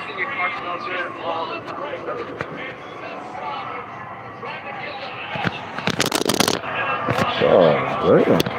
think your car smells good all the Oh, damn.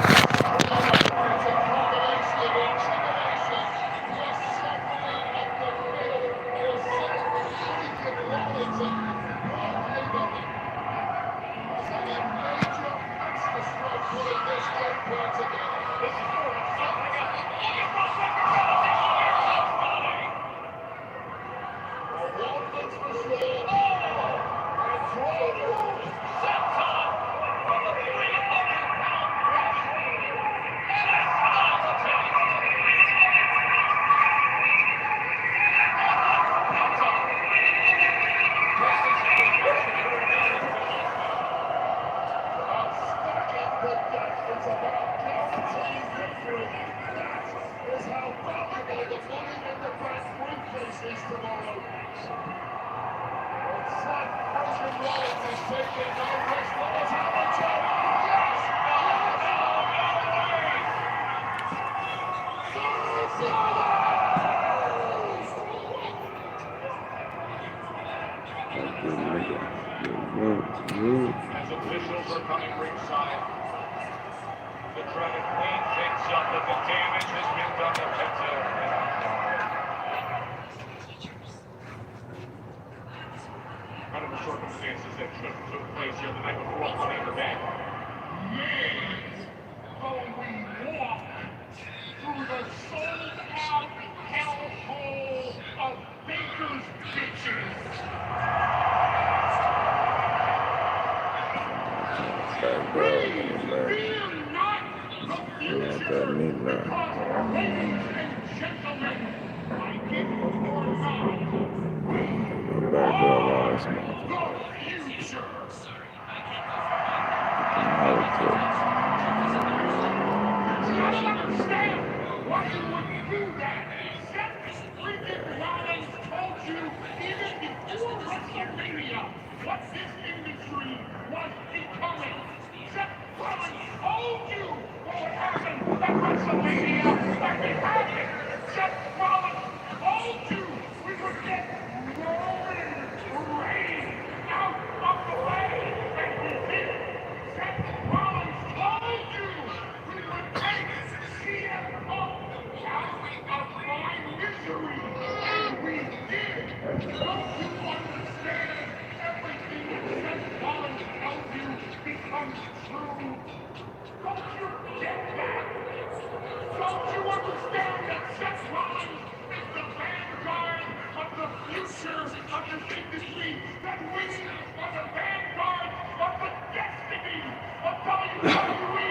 As officials are coming ringside, the Dragon Queen thinks that the damage has been done to Penta. Kind of the circumstances that took place here the night before Money in the Bank. Though we walk through the sold-out hellhole of Baker's bitches. Fear not the future, because, ladies and gentlemen, I give you your mind. We are the future. I don't understand why you would do that. Seth freaking Rollins told you even before WrestleMania what this industry was becoming. Seth Rollins told you what would happen at WrestleMania, and it happened. Seth Rollins told you we would get Roman Reigns out of the way, and we did. Seth Rollins told you we would take CM Punk out of my misery, and we did. Don't you understand? Everything that Seth Rollins tells you becomes true. Don't you get that? Don't you understand that Seth Rollins is the vanguard of the future of this industry? That we are the vanguard of the destiny of WWE?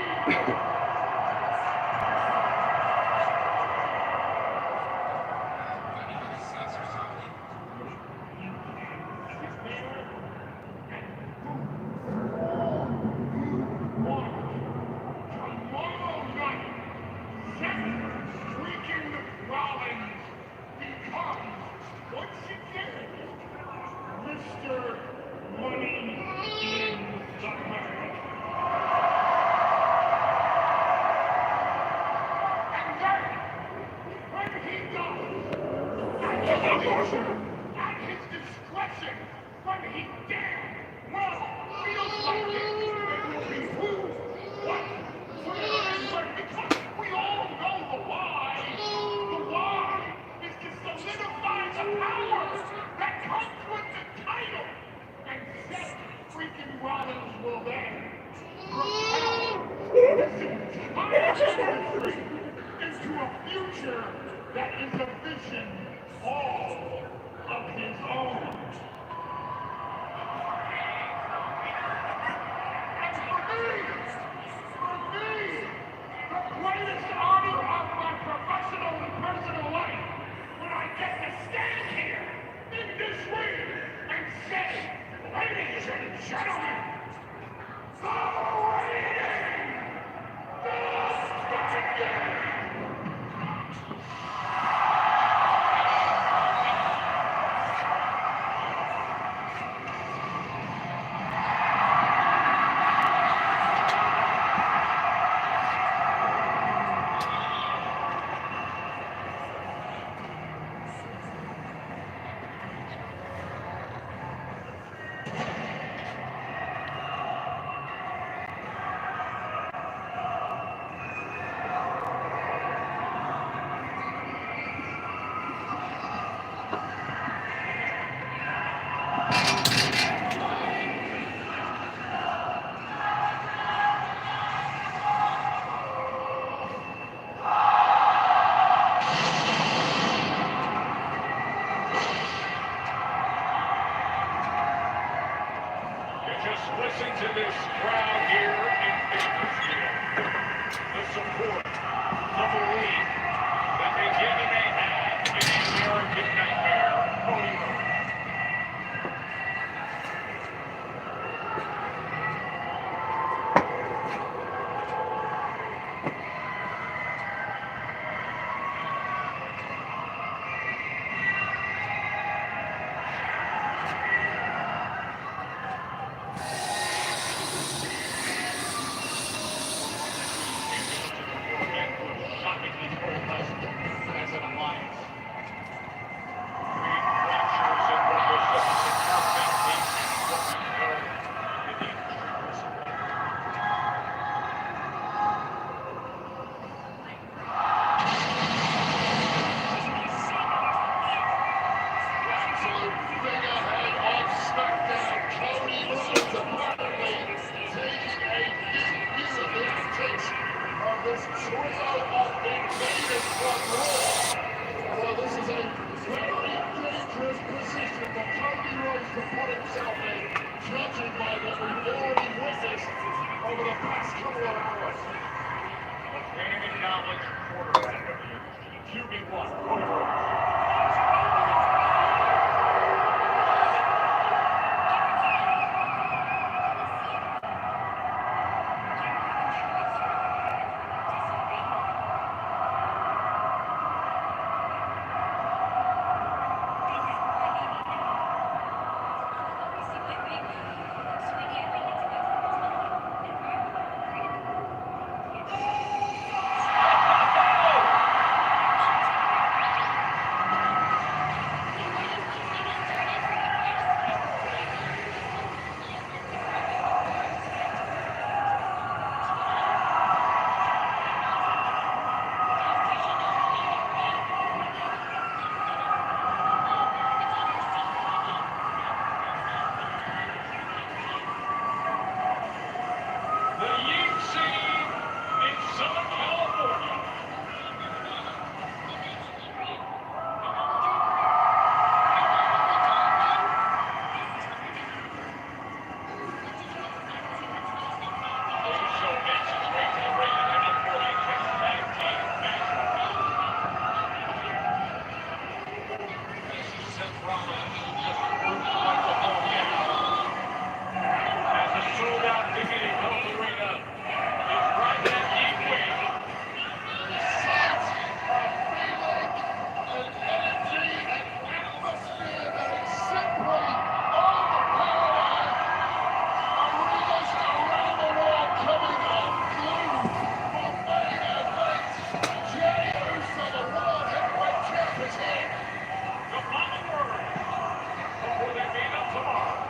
Tomorrow night, Seth freaking Rollins becomes, once again, Mr. Money in the Bank. And then, when he does, at his discretion, when he damn well feels like it, it will be who, what, where, and when, because we all know the why. The why is to solidify the power that comes with the title. And Seth freaking Rollins will then propel this entire industry into a future that is a vision all of his own. And for me, the greatest honor of my professional and personal life, when I get to stand here in this ring and say, ladies and gentlemen, the reigning, the defending, Listen to this crowd here in Bakersfield. The support, the belief, the beginning they had in the American Nightmare Cody Rhodes. Shockingly coalesced as an alliance. Great fractures and what was such a perfect case what we know in the industry recently. Absolute figurehead of SmackDown, Cody Rhodes apparently taking a deep view of the antics of this trio of invaders from Raw. Well, this is a very dangerous position for Cody Rhodes to put himself in, judging by what we've already witnessed over the past couple of hours. A fan acknowledged quarterback of the industry. QB1, Cody Rhodes. The Ute City in Southern California. Also makes his way to the ring in the number 46 tag team matchup. This is Seth Rollins just proved like the whole game. As the sold-out Dignity Health Arena is right at midway. The sight of feeling and energy and atmosphere that is simply overpowering. Arenas around the world coming unglued for main event. Jey Uso, the World Heavyweight Champ, is here. The final words before they meet up tomorrow.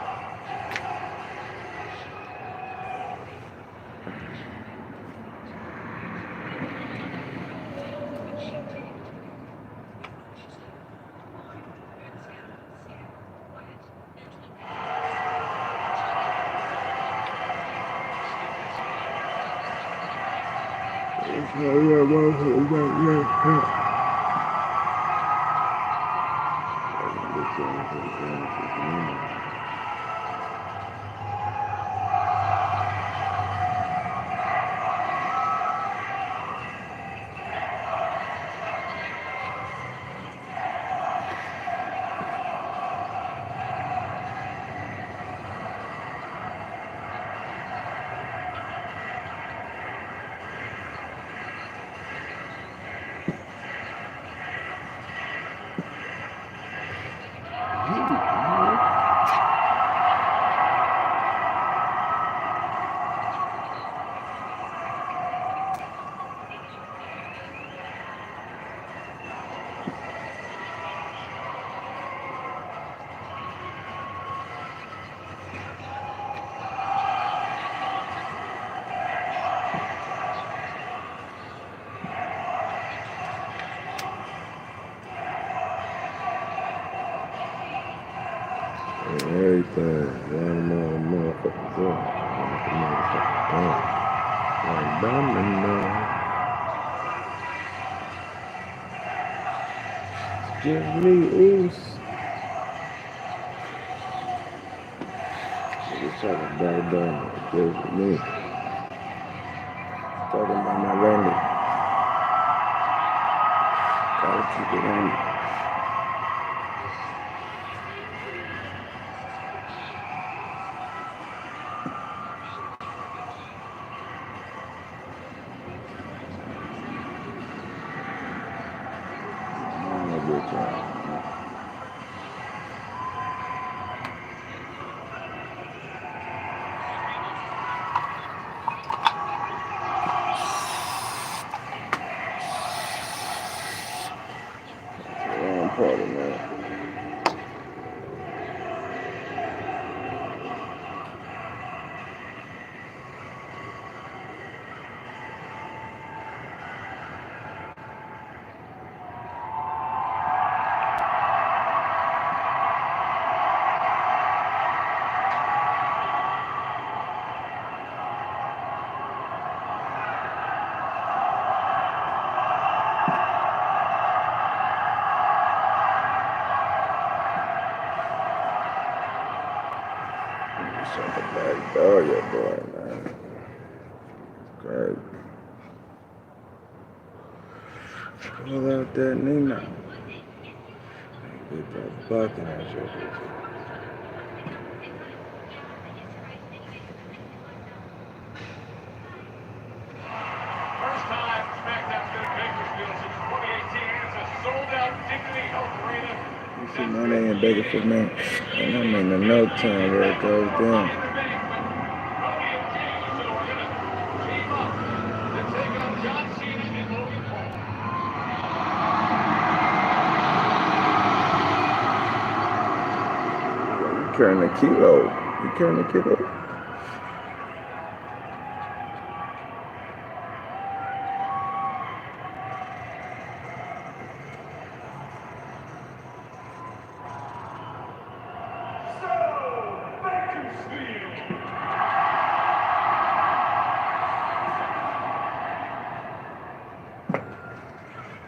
Everything, one more motherfuckers up. Like a motherfucking thing. Like diamond now. Give me ooze. Just talking about done. Just me. Talking about my landing. Gotta keep it on. Part of that. Something back door, your boy, man. Great. Pull out that Nina. Get that bucket out your bitch. First time SmackDown's been in Bakersfield since 2018. It's a sold-out Dignity Health Arena. You see my name in Bakersfield, man. And I'm in the no time where it goes down. You carrying a kilo. You carrying a kilo.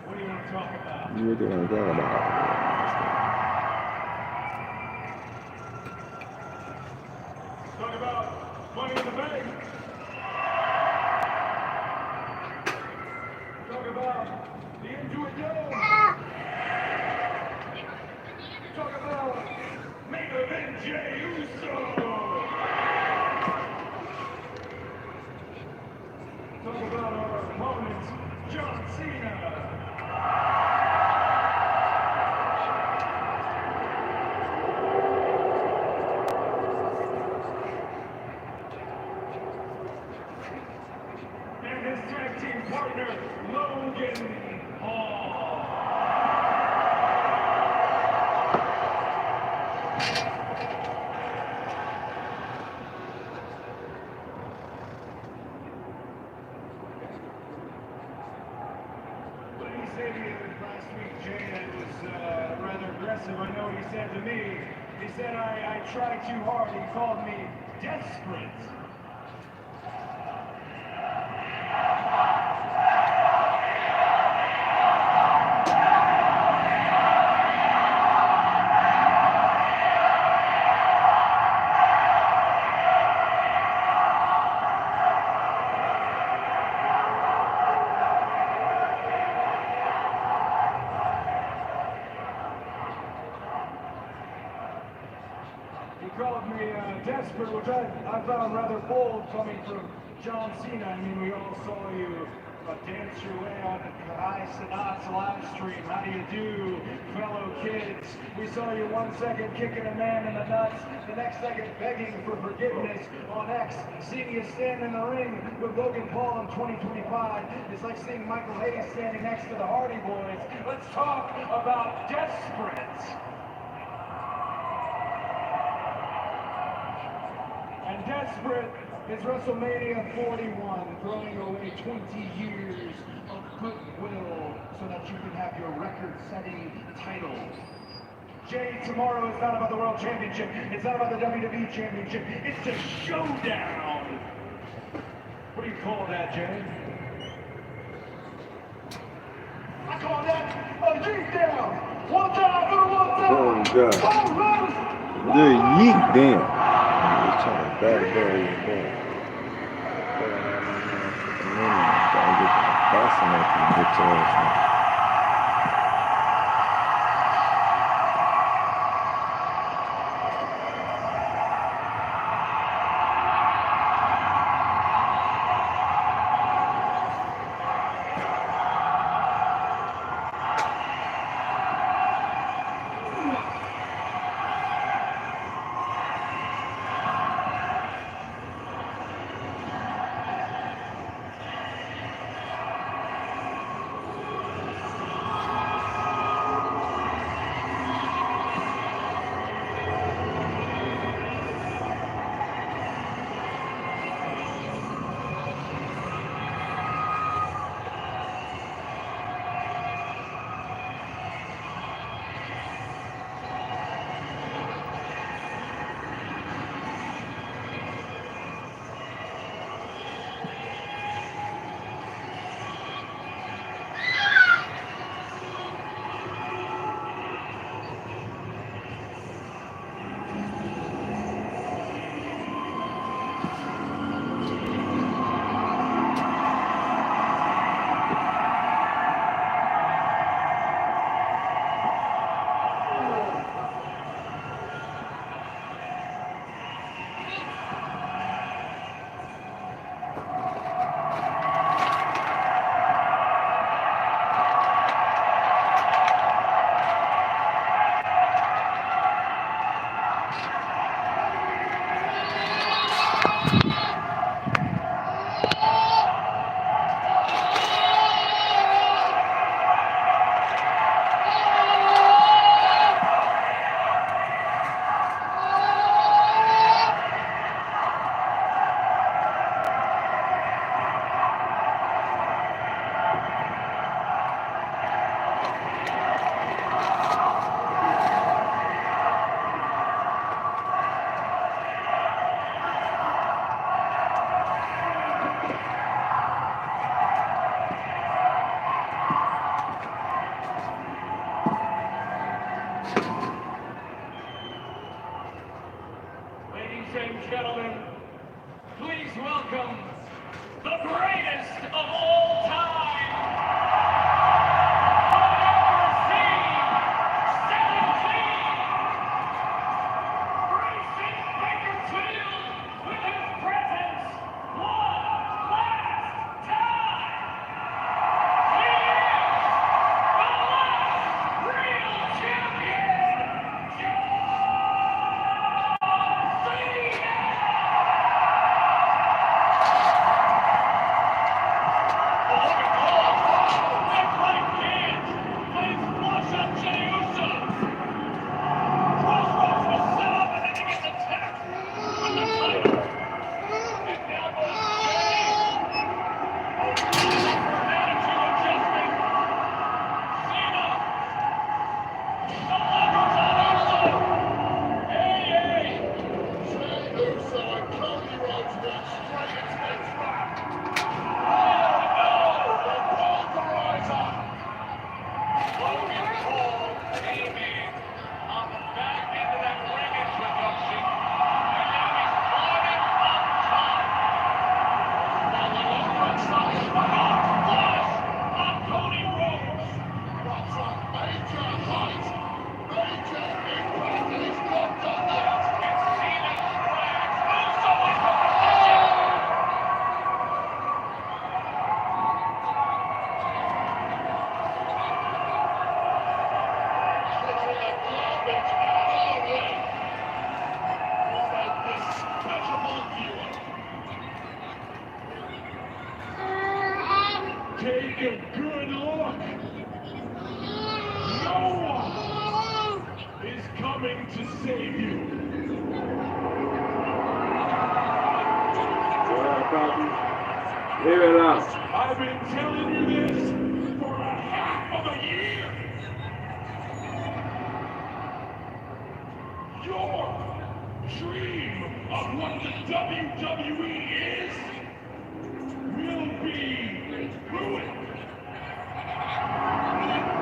What do you want to talk about? Talk about Money in the Bank. Talk about the Intuit Dome. Talk about main event Jey Uso. Talk about our opponent, John Cena. Tag team partner, Logan Paul. What did he say to you last week, Jay? That was rather aggressive. I know what he said to me. He said I tried too hard. He called me desperate. He called me desperate, which I found rather bold coming from John Cena. I mean, we all saw you dance your way on Kai Cenat's live stream. How do you do, fellow kids? We saw you 1 second kicking a man in the nuts, the next second begging for forgiveness on X. Seeing you stand in the ring with Logan Paul in 2025 is like seeing Michael Hayes standing next to the Hardy Boys. Let's talk about desperate. And desperate is WrestleMania 41, throwing away 20 years of goodwill so that you can have your record-setting title. Jay, tomorrow is not about the World Championship. It's not about the WWE Championship. It's a showdown. What do you call that, Jay? I call that a beatdown. One time for the one time. Oh, God. Oh, The yeet down. bad boy is born. But I have my motherfucking name, so I get fascinated with bitch ass. Ladies and gentlemen, please welcome the greatest of all time, the NRC 17, gracing Bakersfield with his presence one last time. He is the last real champion, John Cena! Uso and Cody Rhodes walk straight into their trap. The pulverizer. Logan Paul came in on the back end of that ring introduction, and now he's climbing up top. While the Lord flush on Cody Rhodes. But from major height, major impact, and he's not done that. And Cena drags Uso into position. Clicking the garbage out of the way. For a despicable viewer. Take a good look. No one is coming to save you. Leave it up. I've been telling you this for a half of a year. Your dream of what the WWE is will be ruined.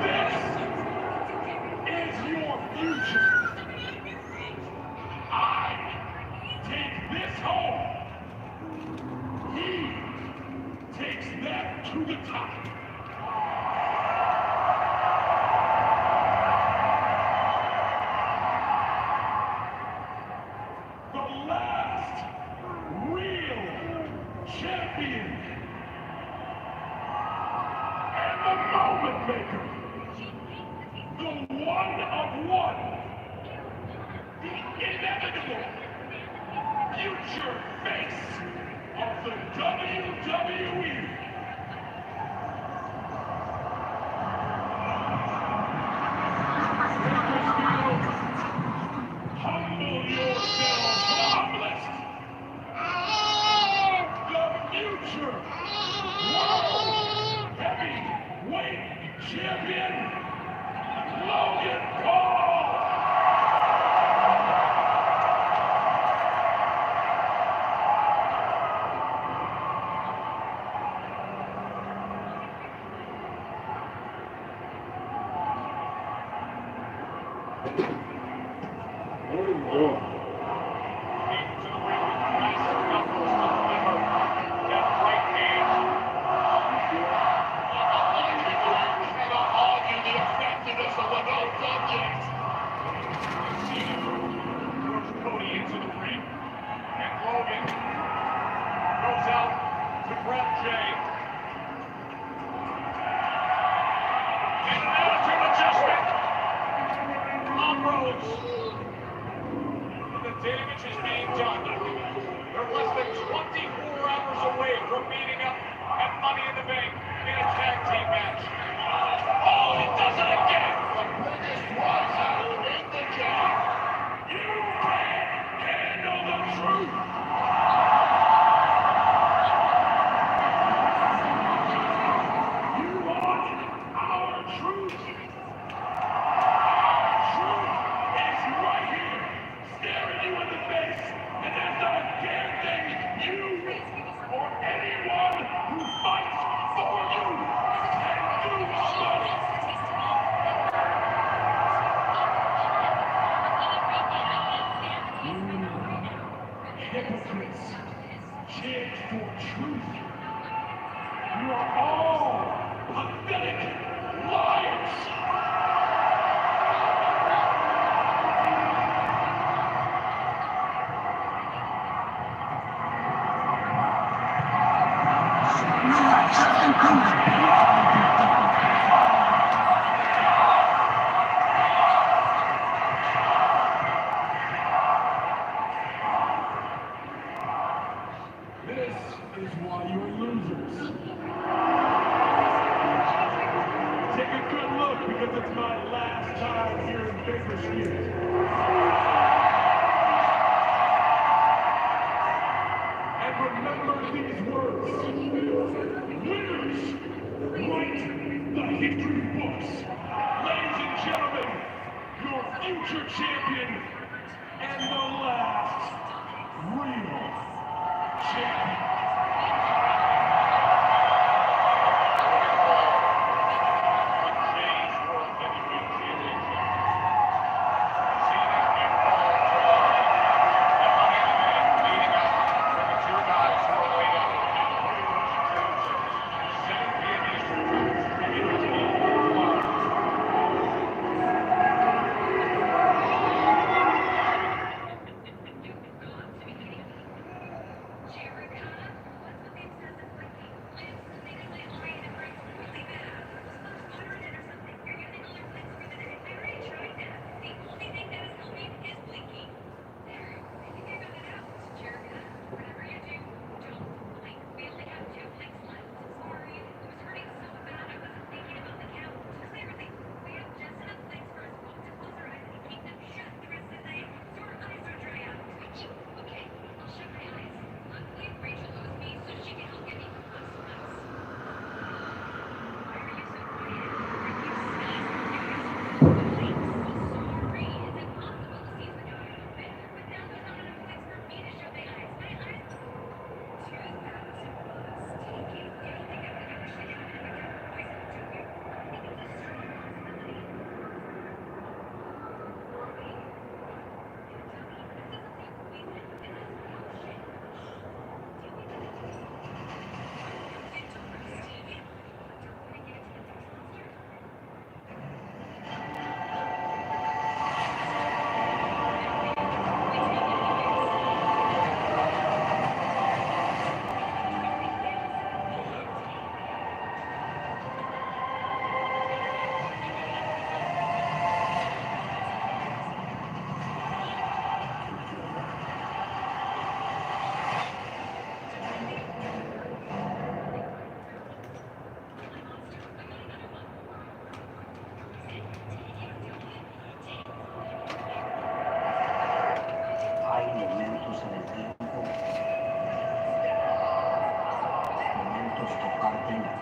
This is your future. I take this future face of the WWE. Humble yourselves, harmless. The future world heavyweight champion, Logan Paul. What are you doing? Into the ring with massive knuckles to deliver that right hand. cannot argue the effectiveness of an old subject. Cena throws Cody into the ring. And Logan goes out to grab Jay. And an attitude adjustment. Ambrose. The damage is being done. They're less than 24 hours away from meeting up at Money in the Bank in a tag team match. Oh, he does it again! The biggest wildcat in the game. You can't handle the truth! You want our truth? Our truth is right here, staring you in the face, and there's not a damn thing you or anyone who fights for you can do about it. Hypocrites, chant for truth. You are all pathetic liars. This is why you're losers. Take a good look because it's my last time here in Bakersfield. And remember these words. Winners write the history books. Ladies and gentlemen, your future champion and the last real champion.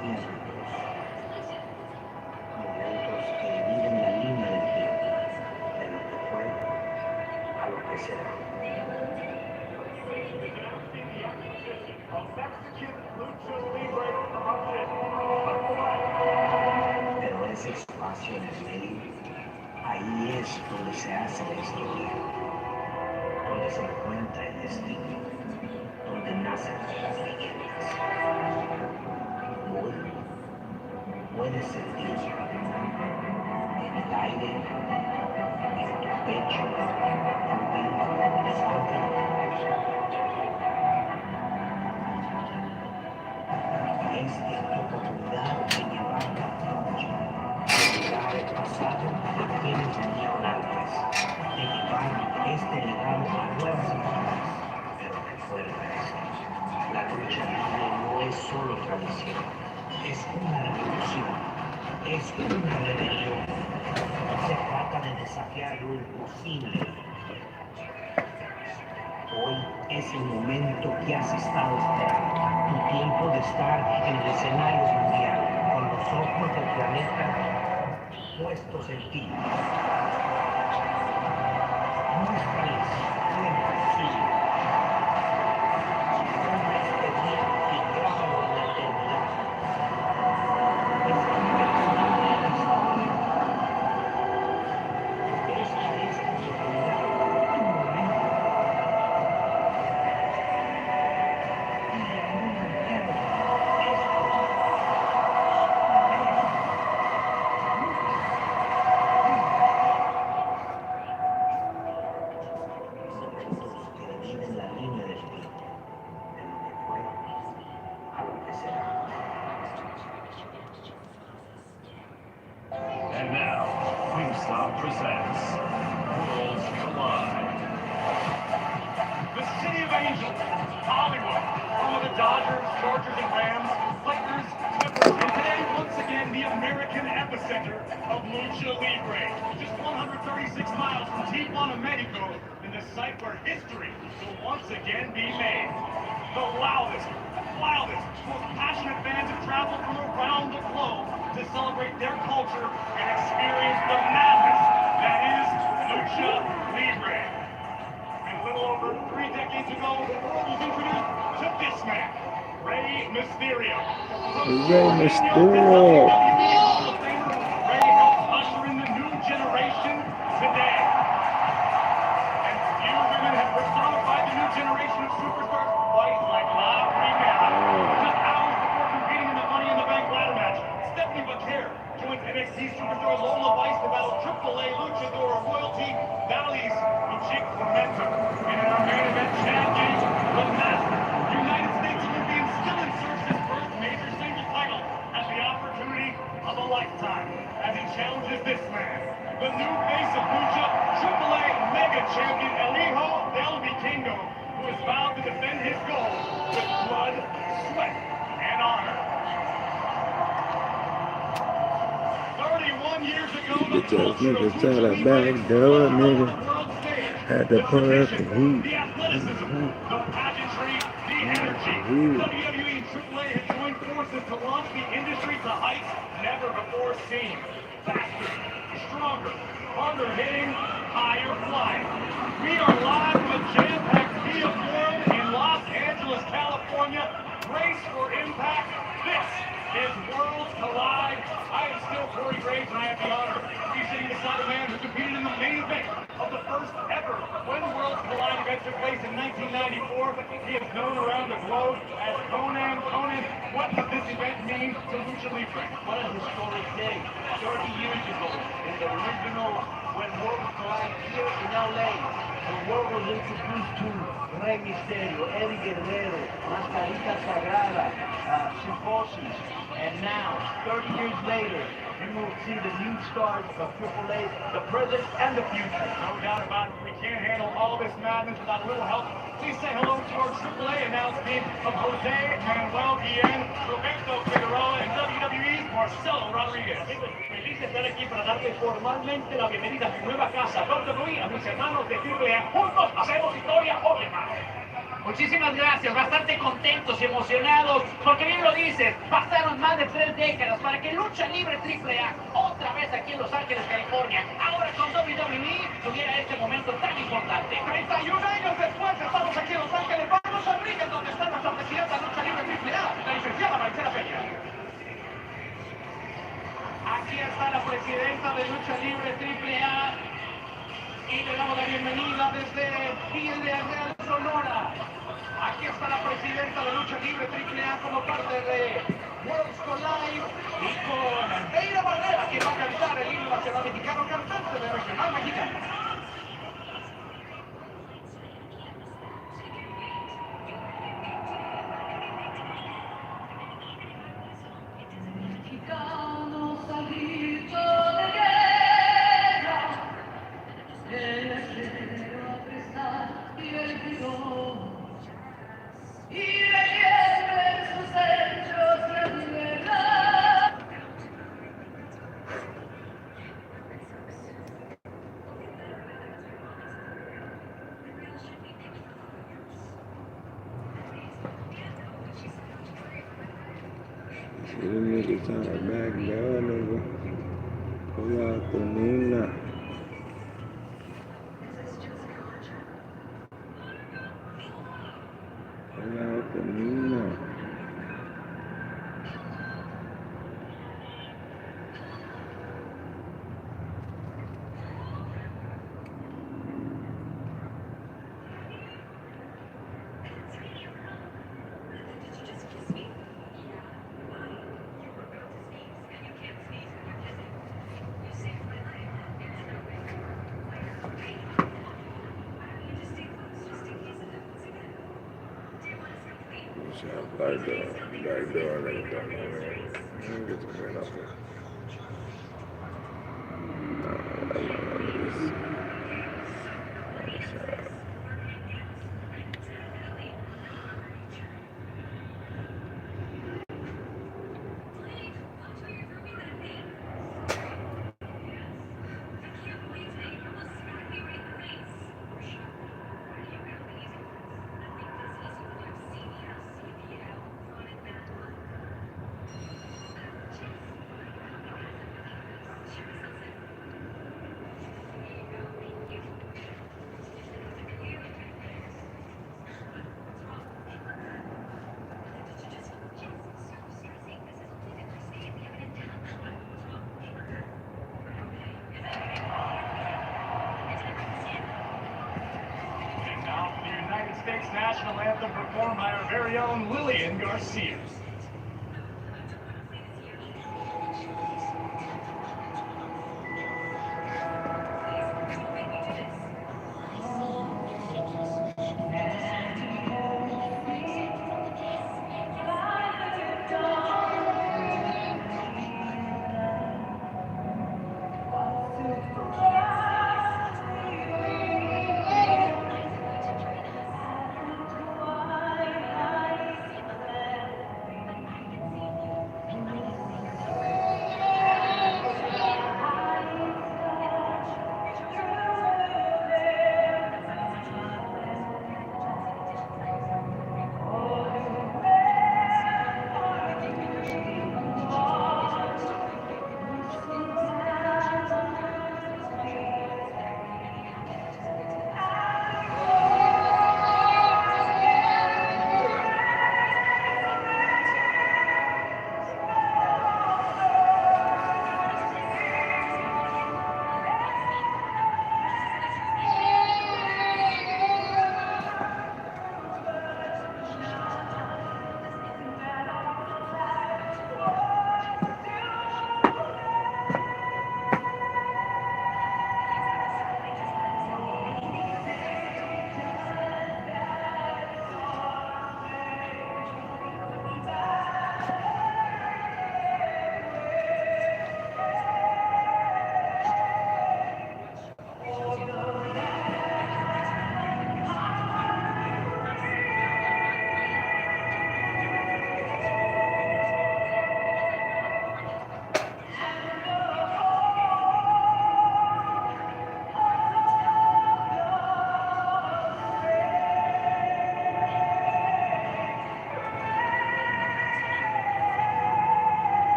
Tiempos, momentos que dividen la línea del tiempo, de lo que fue a lo que será. Pero ese espacio en el medio, ahí es donde se hace la historia, donde se encuentra el destino, donde nacen las leyendas. Hoy puedes sentir en el aire, en tu pecho, en tu sangre. Es tu oportunidad de llevar la noche, de llevar el pasado de quienes vinieron antes, de llevar este legado a nuevas generaciones. Pero recuerda esto, la lucha libre no es solo tradición, es una revolución, es una rebelión. Se trata de desafiar lo imposible. Hoy es el momento que has estado esperando, tu tiempo de estar en el escenario mundial, con los ojos del planeta puestos en ti. Muéstrales lo imposible. Toma este día y grábalo en la eternidad. Escribe tu nombre en la historia. Esta es tu oportunidad, tu momento. Momentos que dividen la línea del tiempo, de lo que fue a lo que será. And now, Wingstop presents Worlds Collide. The City of Angels, Hollywood, home of the Dodgers, Chargers, and Rams, Lakers, Clippers, and today, once again, the American epicenter of Lucha Libre. Just 136 miles from Tijuana, Mexico, and the site where history will once again be made. The loudest, wildest, most passionate fans have traveled from around the globe to celebrate their culture and experience the madness that is Lucha Libre. And a little over 3 decades ago, the world was introduced to this man, Rey Mysterio. From Rey Scorpio to Mysterio. WWE Hall of Famer, Rey helps usher in the new generation today. And few women have personified the new generation of superstars quite like La Primera. Just hours before competing in the Money in the Bank ladder match, Stephanie Vaquer joins NXT superstar Lola Vice to battle AAA luchador royalty Valley's Chick Tormento. And in our main event, Chad Gage, the Master, United States Olympian, still inserts his first major single title as the opportunity of a lifetime as he challenges this man, the new face of Lucha, AAA Mega Champion El Hijo del Vikingo, who has vowed to defend his gold with blood, sweat, and honor. 31 years ago, the Get your culture of niggas to Lucha the Libre back door, on the nigga. world stage. Had to The put up the tradition, heat. the athleticism, the pageantry, the energy. Heat. WWE and AAA have joined forces to launch the industry to heights never before seen. Faster, stronger, harder hitting, higher flying. We are live from the jam-packed Via Forum in Los Angeles, California. Race for impact. This is Worlds Collide. I am still Corey Graves, and I have the honor to be sitting beside a man who competed in the main event of the first ever When Worlds Collide event took place in 1994. He is known around the globe as Conan. Conan, what does this event mean to Lucha Libre? What a historic day. 30 years ago, in the original When Worlds Collide here in LA, the world was introduced to Rey Mysterio, Eddie Guerrero, Mascarita Sagrada, Symphosies. And now, 30 years later, we will see the new stars of AAA, the present and the future. No doubt about it. We can't handle all this madness without a little help. Please say hello to our AAA announced team of Jose Manuel Guillen, Roberto Figueroa, and WWE's Marcelo Rodriguez. Amigos, feliz de estar aquí para darle formalmente la bienvenida a mi nueva casa, WWE, a mis hermanos de AAA. Juntos hacemos historia hoy, hermano. Muchísimas gracias, bastante contentos y emocionados, porque bien lo dices, pasaron más de 3 décadas para que Lucha Libre AAA, otra vez aquí en Los Ángeles, California, ahora con WWE, tuviera este momento tan importante. 31 años después estamos aquí en Los Ángeles. Vamos a Ring, donde está nuestra presidenta de Lucha Libre AAA, la licenciada Marcela Peña. Aquí está la presidenta de Lucha Libre AAA y le damos la bienvenida desde Villarreal, Sonora. Aquí está la presidenta de Lucha Libre AAA como parte de Worlds Collide y con Deira Barrera, que va a cantar el himno nacional mexicano, cantante de Regional Mexicano. See them niggas trying to back down, nigga. Pull out the Nina. Pull out the Nina. Back door, nigga. Let me get the man up here. States national anthem performed by our very own Lillian Garcia.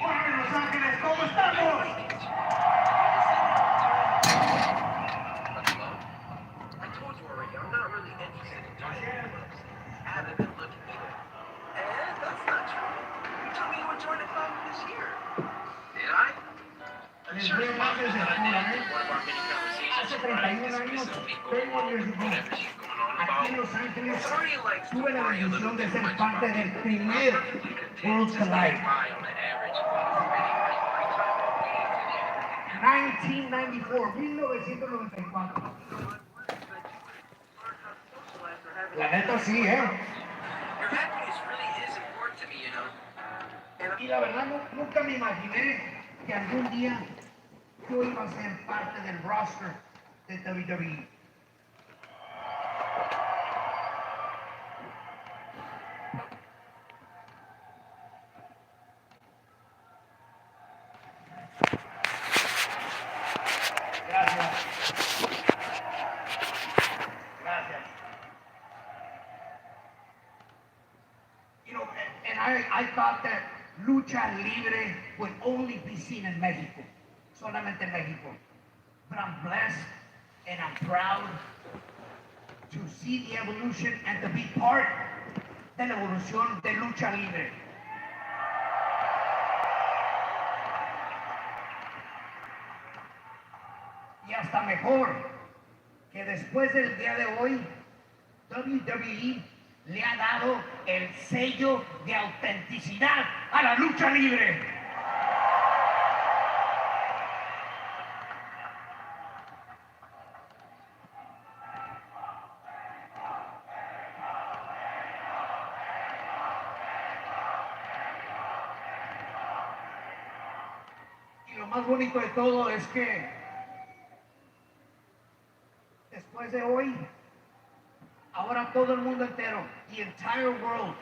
Hola, Los Ángeles, ¿cómo estamos? Les doy gracias de Cuba, Hace 31 años, 31 years ago, aquí en Los Ángeles, tuve la bendición de ser parte del primer Worlds Collide. 1994. La neta sí, Y la verdad nunca me imaginé que algún día yo iba a ser parte del roster de WWE. Gracias. Gracias. You know, and I thought that lucha libre would only be seen in Mexico, solamente en México. But I'm blessed and I'm proud to see the evolution and to be part de la evolución de lucha libre. Y hasta mejor que después del día de hoy, WWE le ha dado el sello de autenticidad a la lucha libre. Y lo más bonito de todo es que después de hoy, ahora todo el mundo entero, the entire world,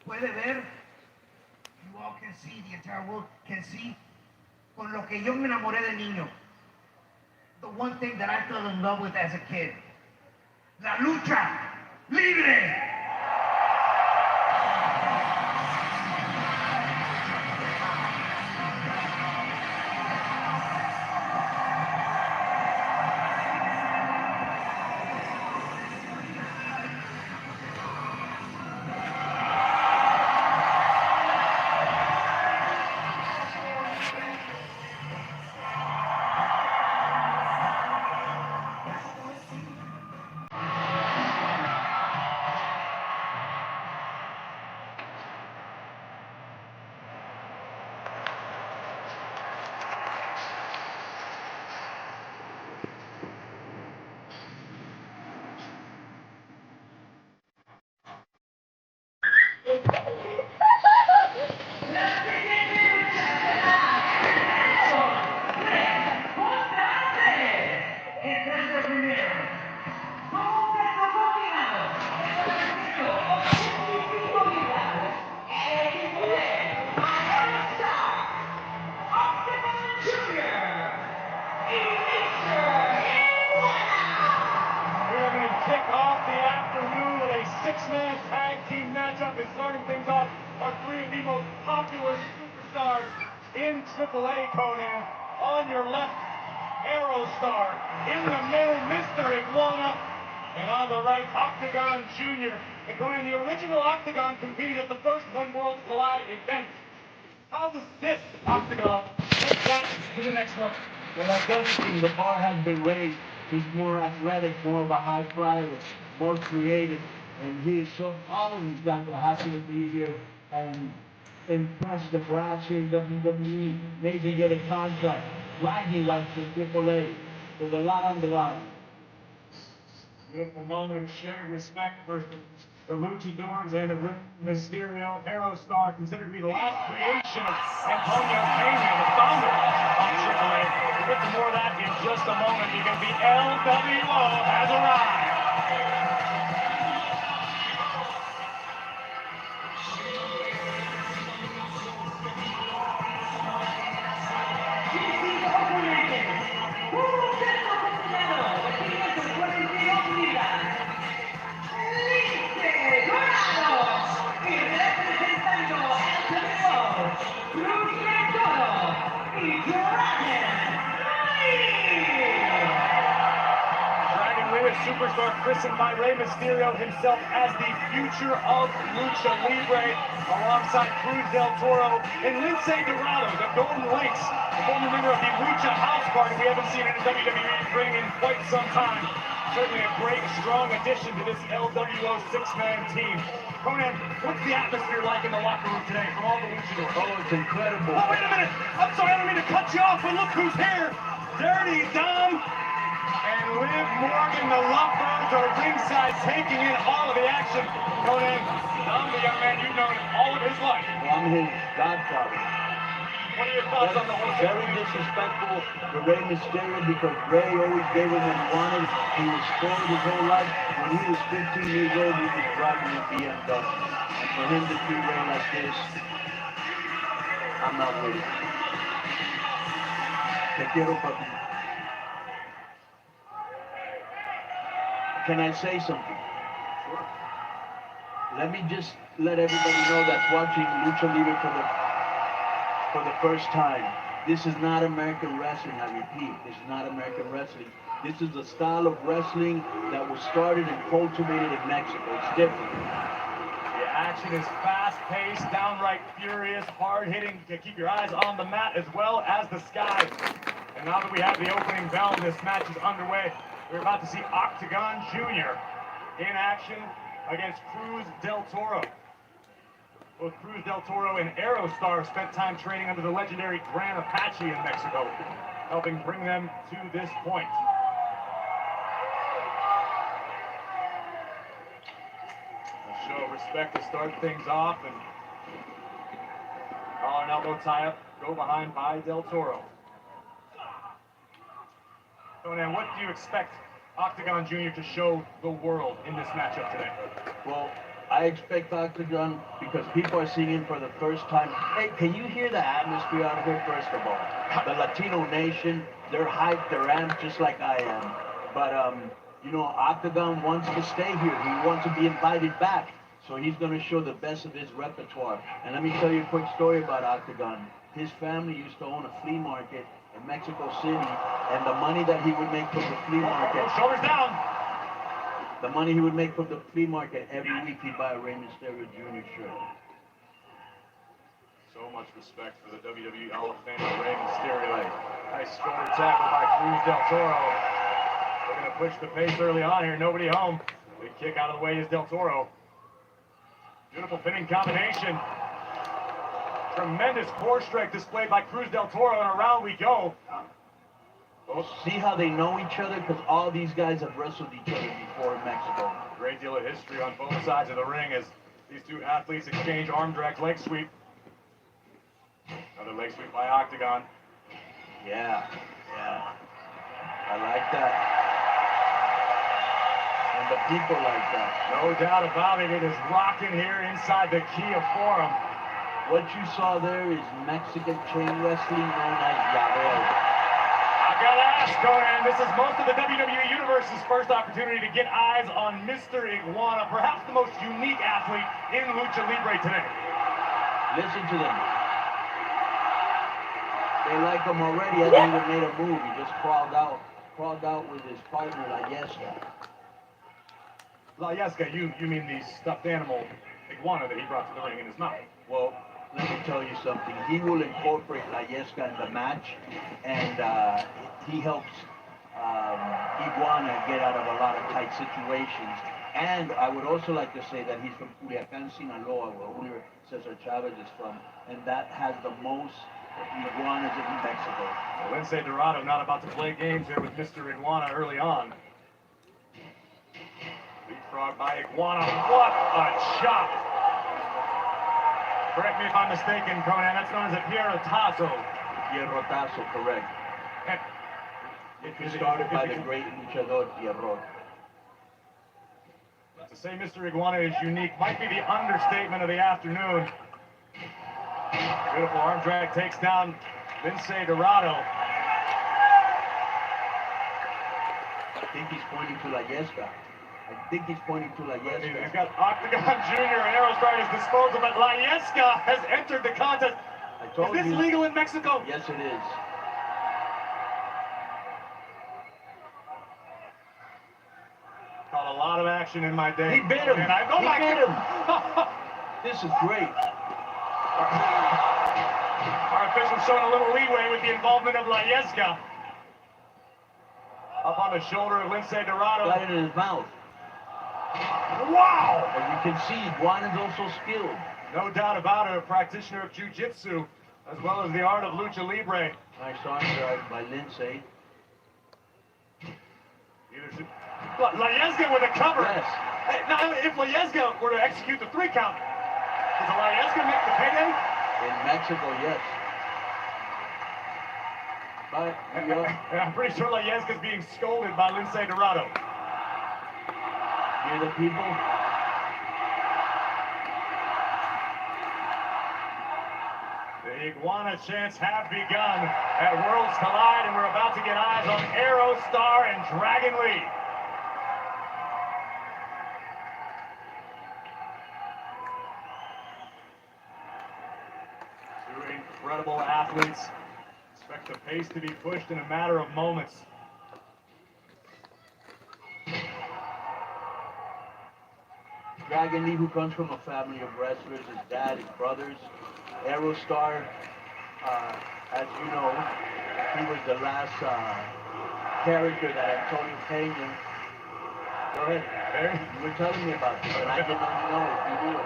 puede ver, you all can see, the entire world can see, con lo que yo me enamoré de niño. The one thing that I fell in love with as a kid. La lucha libre. We're going to kick off the afternoon with a six-man tag team matchup and starting things off are three of the most popular superstars in AAA, Conan. On your left, Aerostar. In the middle, Mr. Iguana. And on the right, Octagon Jr. And Conan, the original Octagon competed at the first One World Collide event. How does this Octagon take that to the next level? Well, I definitely, the bar has been raised. He's more athletic, more of a high flyer, more creative, and he is so always got the happy to be here and impress the brass here in WWE, maybe get a contract. Bragging like the AAA. There's a lot on the line. Beautiful moment of shared respect for the Luchadors and the Mysterio. Aerostar considered to be the last creation of Antonio Pena, the founder of AAA. We'll get to more of that in just a moment because the LWO has arrived. Dragon Lee, a superstar christened by Rey Mysterio himself as the future of Lucha Libre, alongside Cruz del Toro and Lince Dorado, the Golden Links, a former member of the Lucha House Party we haven't seen in a WWE ring in quite some time. Certainly a great, strong addition to this LWO six-man team. Conan, what's the atmosphere like in the locker room today from all the luchadors? Oh, it's incredible. Oh, wait a minute! I'm sorry, I don't mean to cut you off, but look who's here! Dirty Dom and Liv Morgan, the Lovebirds, are ringside taking in all of the action. Conan, Dom, the young man you've known all of his life. Well, I'm his godfather. What are your thoughts on the whole Very situation? disrespectful to Rey Mysterio because Rey always gave him what he wanted. He was spoiled his whole life. When he was 15 years old, he was driving a BMW. And for him to treat Rey like this, I'm not with it. Te quiero, papi. Can I say something? Sure. Let me just let everybody know that's watching Lucha Libre for the first time. This is not American wrestling, I repeat. This is not American wrestling. This is a style of wrestling that was started and cultivated in Mexico. It's different. The action is fast-paced, downright furious, hard-hitting to keep your eyes on the mat as well as the sky. And now that we have the opening bell and this match is underway, we're about to see Octagon Jr. in action against Cruz del Toro. Both Cruz del Toro and Aerostar spent time training under the legendary Gran Apache in Mexico, helping bring them to this point. A show of respect to start things off, and collar and elbow tie-up, go behind by Del Toro. Conan, what do you expect Octagon Jr. to show the world in this matchup today? Well, I expect Octagon because people are seeing him for the first time. Hey, can you hear the atmosphere out here, first of all? The Latino nation, they're hyped, they're amped just like I am. But, you know, Octagon wants to stay here. He wants to be invited back. So he's going to show the best of his repertoire. And let me tell you a quick story about Octagon. His family used to own a flea market in Mexico City, and the money that he would make from the flea market, Shoulders down. the money he would make from the flea market every week, he'd buy a Rey Mysterio Jr. shirt. So much respect for the WWE Hall of Famer Rey Mysterio. Nice shoulder tackle by Cruz del Toro. We're going to push the pace early on here. Nobody home. Big kick out of the way is Del Toro. Beautiful pinning combination. Tremendous core strength displayed by Cruz del Toro, and around we go. See how they know each other? Because all these guys have wrestled each other before in Mexico. Great deal of history on both sides of the ring as these two athletes exchange arm drag leg sweep. Another leg sweep by Octagon. Yeah. I like that. And the people like that. No doubt about it. It is rocking here inside the Kia Forum. What you saw there is Mexican chain wrestling known as Yabel. I gotta ask, Conan, this is most of the WWE Universe's first opportunity to get eyes on Mr. Iguana, perhaps the most unique athlete in Lucha Libre today. Listen to them. They like him already. Hasn't even made a move. He just crawled out with his partner, La Yesca. La Yesca, you mean the stuffed animal iguana that he brought to the ring in his mouth. Well, let me tell you something. He will incorporate La Yesca in the match, and he helps Iguana get out of a lot of tight situations. And I would also like to say that he's from Culiacan, Sinaloa, where Julio Cesar Chavez is from, and that has the most iguanas in Mexico. Well, Lince Dorado not about to play games here with Mr. Iguana early on. Leapfrog by Iguana. What a chop! Correct me if I'm mistaken, Conan. That's known as a Pierrotazo. Pierrotazo, correct. It was started by the great luchador Pierrot. To say Mr. Iguana is unique might be the understatement of the afternoon. Beautiful arm drag takes down Lince Dorado. I think he's pointing to La Yesca. He's got Octagon Jr. and Aerostar at his disposal, but La Yesca has entered the contest. I told Is this you. legal in Mexico? Yes, it is. Caught a lot of action in my day. He bit him. And I know He my bit him. This is great. Our officials showing a little leeway with the involvement of Layesca. Up on the shoulder of Lince Dorado. Got it in his mouth. Wow! As you can see, Juan is also skilled. No doubt about it, a practitioner of jiu-jitsu, as well as the art of lucha libre. Nice arm drive by Lince. Layesca with a cover. Yes. Hey, now, if Layesca were to execute the 3 count, does Layesca make the payday? In Mexico, yes. But, you know, And I'm pretty sure Layesca's being scolded by Lince Dorado. hear the people. The Iguana chants have begun at Worlds Collide, and we're about to get eyes on Aerostar and Dragon Lee. Two incredible athletes. Expect the pace to be pushed in a matter of moments. Dragon Lee, who comes from a family of wrestlers, his dad, his brothers. Aerostar, as you know, he was the last character that Antonio Pena. Go ahead. You were telling me about this, and I did not know if you knew it.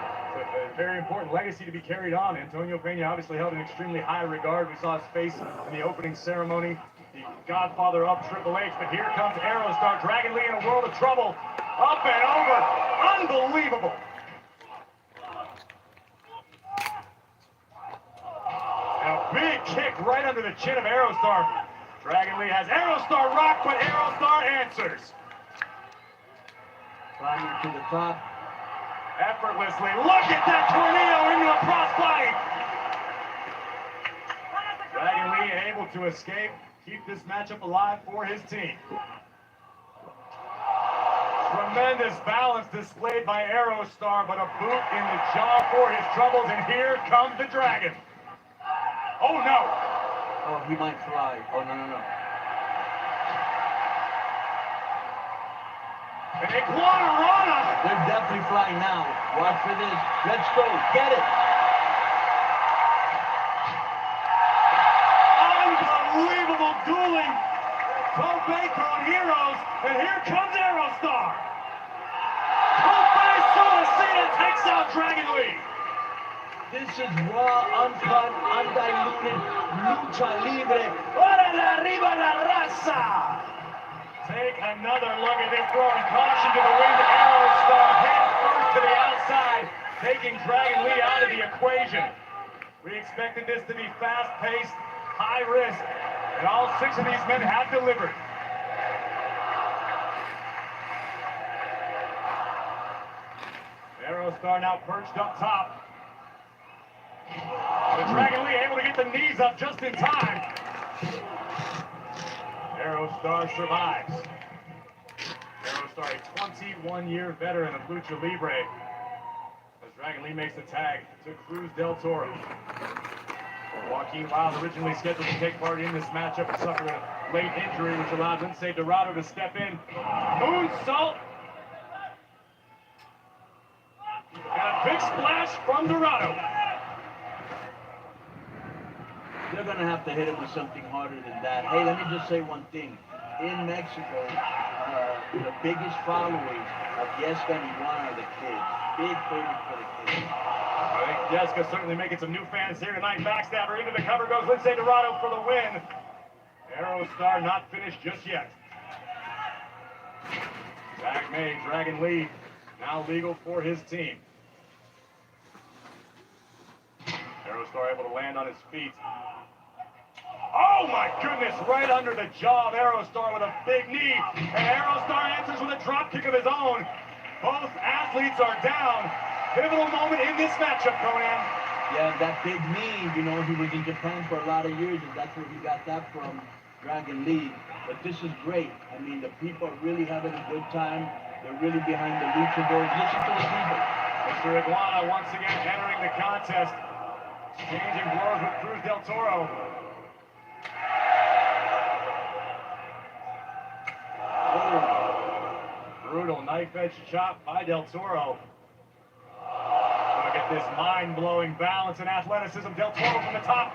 A very important legacy to be carried on. Antonio Pena obviously held in extremely high regard. We saw his face in the opening ceremony. The godfather of Triple H, but here comes Aerostar. Dragon Lee in a world of trouble. Up and over. Unbelievable. And a big kick right under the chin of Aerostar. Dragon Lee has Aerostar rocked, but Aerostar answers. Climbing to the top. Effortlessly. Look at that tornado into a crossbody. Dragon Lee able to escape, keep this matchup alive for his team. Tremendous balance displayed by Aerostar, but a boot in the jaw for his troubles, and here comes the Dragon. Oh no! Oh, he might fly. Oh, no. An Iguana Rana! They're definitely flying now. Watch for this. Let's go. Get it. Unbelievable dueling. Tope heroes, and here comes Aerostar. Tope Suicida takes out Dragon Lee. This is raw, uncut, undiluted lucha libre. Órale arriba la raza! Take another look at this, throwing caution to the wind. Aerostar head first to the outside, taking Dragon Lee out of the equation. We expected this to be fast-paced, high risk, and all 6 of these men have delivered. Aerostar now perched up top. The Dragon Lee able to get the knees up just in time. Aerostar survives. Aerostar, a 21-year veteran of Lucha Libre. As Dragon Lee makes the tag to Cruz del Toro. Joaquin Wilde, originally scheduled to take part in this matchup, suffered a late injury, which allowed Lince Dorado to step in. Moonsault. And a big splash from Dorado. They're going to have to hit him with something harder than that. Hey, let me just say one thing. In Mexico, the biggest followers of Yesca and Iguana are the kids. Big favorite for the kids. I think Jessica's certainly making some new fans here tonight. Backstabber into the cover goes Lince Dorado for the win. Aerostar not finished just yet. Tag made, Dragon Lee now legal for his team. Aerostar able to land on his feet. Oh my goodness, right under the jaw of Aerostar with a big knee. And Aerostar answers with a drop kick of his own. Both athletes are down. Pivotal moment in this matchup, Conan. Yeah, that big knee, you know, he was in Japan for a lot of years, and that's where he got that from, Dragon Lee. But this is great. I mean, the people are really having a good time. They're really behind the luchadors. Listen to the people. Mr. Iguana once again entering the contest. Exchanging blows with Cruz del Toro. Oh, brutal knife-edge chop by Del Toro. Look at this mind-blowing balance and athleticism. Del Toro from the top.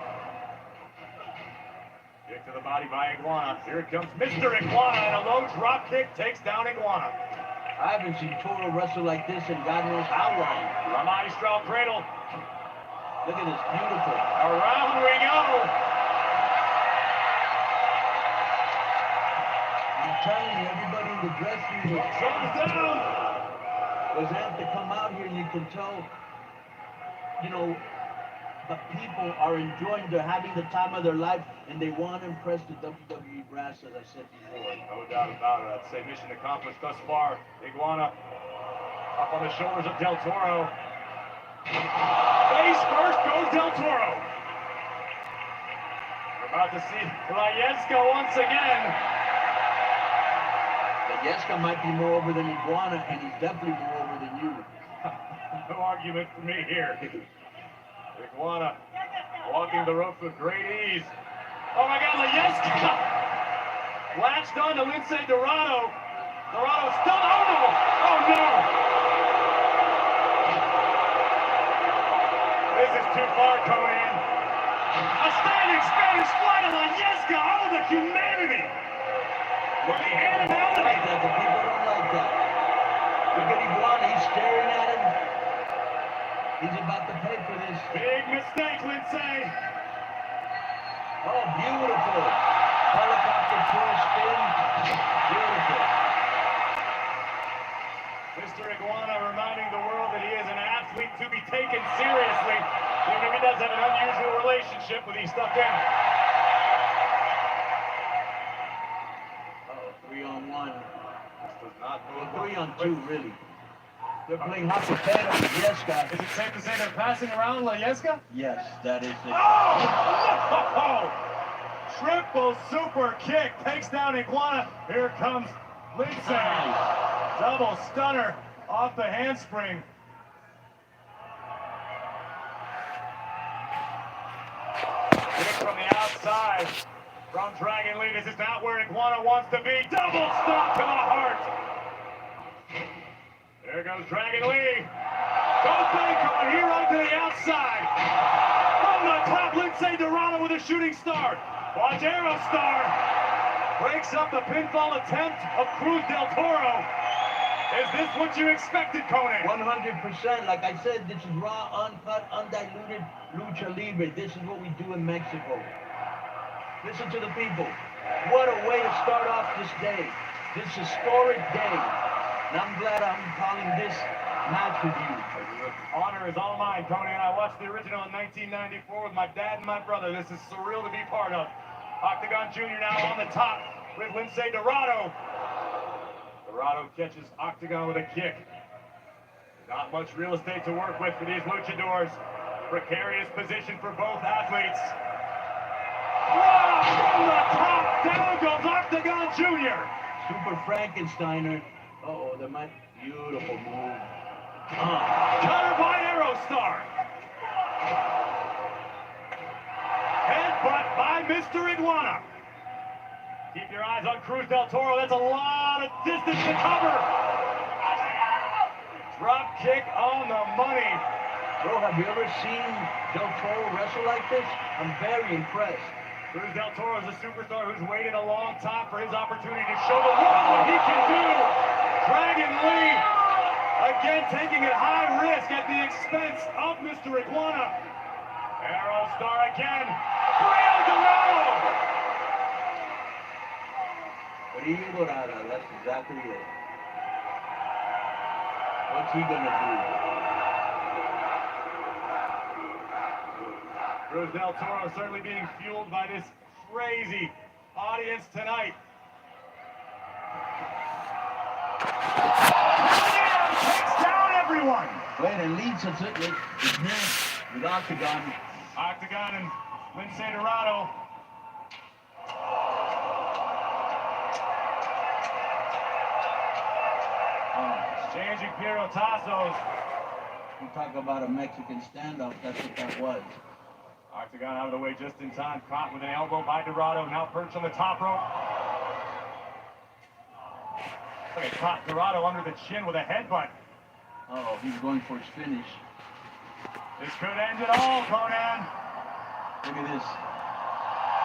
Kick to the body by Iguana. Here comes Mr. Iguana, and a low drop kick takes down Iguana. I haven't seen Toro wrestle like this in God knows how long. Ramadi straw cradle. Look at this, beautiful. Around we go. I'm telling you, everybody in the dressing room Thumbs down. was amped to come out here, and you can tell, you know, the people are enjoying, they're having the time of their life, and they want to impress the WWE brass, as I said before. No doubt about it. I'd say mission accomplished thus far. Iguana up on the shoulders of Del Toro. Face first goes Del Toro. We're about to see Layeska once again. Yeska might be more over than Iguana, and he's definitely more over than you. No argument for me here. Iguana walking the ropes with great ease. Oh my God, Layeska latched on to Lince Dorado. Dorado still, oh no! Oh no! This is too far, Conan. A standing Spanish fly to Layeska. Oh, the humanity! With the animality. Like that, the people don't like that. Look at Iguana, he's staring at him. He's about to pay for this. Big mistake, Lince. Oh, beautiful. Helicopter full spin. Beautiful. Mr. Iguana reminding the world that he is an athlete to be taken seriously, even if he does have an unusual relationship with these stuffed animals. 3-on-1. This does not Well, move. 3-on-2, really. They're playing hypothetical. Yes, guys. Is it safe to say they're passing around Layeska? Yes, that is it. Oh! Triple super kick takes down Iguana. Here comes Lince. Double stunner off the handspring. Kick from the outside from Dragon Lee. This is not where Iguana wants to be. Double stomp to the heart. There goes Dragon Lee. Goes Banco and he runs to the outside. From the top, Lince Dorado with a shooting star. Watch Aerostar. Breaks up the pinfall attempt of Cruz del Toro. Is this what you expected, Conan? 100%. Like I said, this is raw, uncut, undiluted lucha libre. This is what we do in Mexico. Listen to the people. What a way to start off this day. This historic day. And I'm glad I'm calling this match with you. The honor is all mine, Conan. I watched the original in 1994 with my dad and my brother. This is surreal to be part of. Octagon Jr. now on the top with Lince Dorado. Dorado catches Octagon with a kick. Not much real estate to work with for these luchadors. Precarious position for both athletes. Wow, from the top, down goes Octagon Jr. Super Frankensteiner. Uh-oh, that might... Beautiful move. Cutter by Aerostar. Headbutt by Mr. Iguana. Keep your eyes on Cruz del Toro. That's a lot of distance to cover. Drop kick on the money. Bro, have you ever seen Del Toro wrestle like this? I'm very impressed. Cruz del Toro is a superstar who's waited a long time for his opportunity to show the world what he can do. Dragon Lee, again taking a high risk at the expense of Mr. Iguana. Aerostar again. Brio Dorado. Brio Dorado, that's exactly it. What's he gonna do? Cruz del Toro certainly being fueled by this crazy audience tonight. Takes down everyone. Wait, and leads us it with Octagon. Octagon and Lince Dorado. Exchanging Pierotazos. We talk about a Mexican standoff, that's what that was. Octagon out of the way just in time. Caught with an elbow by Dorado. Now perched on the top rope. Okay, caught Dorado under the chin with a headbutt. Oh, he's going for his finish. This could end it all, Conan. Look at this.